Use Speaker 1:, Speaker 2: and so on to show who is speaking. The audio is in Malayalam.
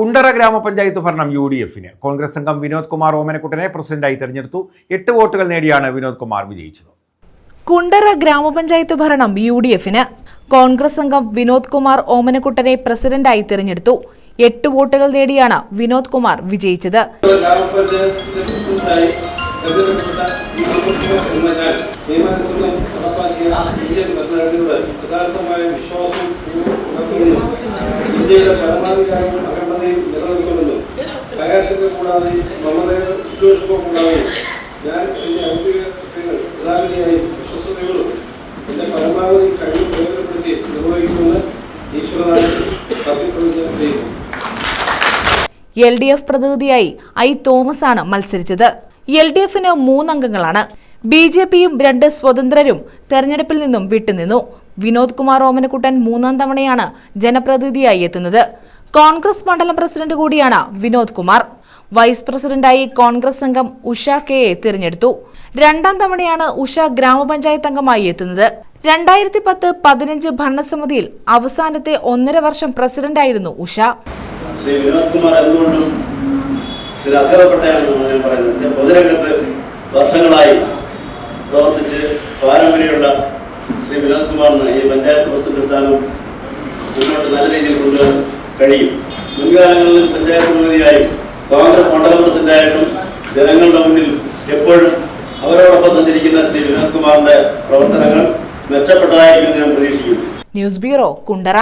Speaker 1: കുണ്ടറ ഗ്രാമപഞ്ചായത്ത് ഭരണം UDF-ന്. കോൺഗ്രസ് അംഗം വിനോദ് കുമാർ ഓമനക്കുട്ടനെ പ്രസിഡന്റായി തെരഞ്ഞെടുത്തു. 8 വോട്ടുകൾ നേടിയാണ് വിനോദ് കുമാർ വിജയിച്ചത്.
Speaker 2: കുണ്ടറ ഗ്രാമപഞ്ചായത്ത് ഭരണം UDF-ന്. കോൺഗ്രസ് അംഗം വിനോദ് കുമാർ ഓമനക്കുട്ടനെ പ്രസിഡന്റായി തെരഞ്ഞെടുത്തു. 8 വോട്ടുകൾ നേടിയാണ് വിനോദ് കുമാർ വിജയിച്ചത്.
Speaker 3: ഇന്ത്യയിലെ പരമാധികാരവും അഖണ്ഡതയും നിലനിൽക്കുമെന്നും പ്രയാസങ്ങൾ കൂടാതെ കൂടാതെ ഞാൻ എന്റെ ഔദ്യോഗിക പ്രധാനിയായി വിശ്വസതയോടും എന്റെ പരമാവധി കഴിവ് പ്രയോജനപ്പെടുത്തി നിർവഹിക്കുമെന്ന് ഈശ്വരനായി സത്യപ്രതിജ്ഞ ചെയ്യുന്നു.
Speaker 2: LDF പ്രതിനിധിയായി I. തോമസ് ആണ് മത്സരിച്ചത്. LDF-ന് 3 അംഗങ്ങളാണ്. BJP-യും 2 സ്വതന്ത്രരും തെരഞ്ഞെടുപ്പിൽ നിന്നും വിട്ടുനിന്നു. വിനോദ് കുമാർ ഓമനക്കുട്ടൻ 3ാം തവണയാണ് ജനപ്രതിനിധിയായി എത്തുന്നത്. കോൺഗ്രസ് മണ്ഡലം പ്രസിഡന്റ് കൂടിയാണ് വിനോദ് കുമാർ. വൈസ് പ്രസിഡന്റായി കോൺഗ്രസ് അംഗം ഉഷ കെയെ തിരഞ്ഞെടുത്തു. 2ാം തവണയാണ് ഉഷ ഗ്രാമപഞ്ചായത്ത് അംഗമായി എത്തുന്നത്. 2010-15 ഭരണസമിതിയിൽ അവസാനത്തെ 1.5 വർഷം പ്രസിഡന്റായിരുന്നു ഉഷ.
Speaker 4: ശ്രീ വിനോദ് കുമാർ എന്തുകൊണ്ടും ഇത് അർഹതപ്പെട്ടയാണെന്ന് ഞാൻ പറയുന്നത്. പൊതുരംഗത്ത് വർഷങ്ങളായി പ്രവർത്തിച്ച് പാരമ്പര്യമുള്ള ശ്രീ വിനോദ് കുമാറിന് ഈ പഞ്ചായത്ത് പ്രസിഡന്റ് സ്ഥാനം മുന്നോട്ട് നല്ല രീതിയിൽ കൊണ്ടുവരാൻ കഴിയും. മുൻകാലങ്ങളിൽ പഞ്ചായത്ത് പ്രതിനിധിയായും കോൺഗ്രസ് മണ്ഡലം പ്രസിഡന്റായിട്ടും ജനങ്ങളുടെ മുന്നിൽ എപ്പോഴും അവരോടൊപ്പം സഞ്ചരിക്കുന്ന ശ്രീ വിനോദ് കുമാറിന്റെ പ്രവർത്തനങ്ങൾ മെച്ചപ്പെട്ടതായിരിക്കും ഞാൻ പ്രതീക്ഷിക്കുന്നു.
Speaker 2: News bureau, Kundara.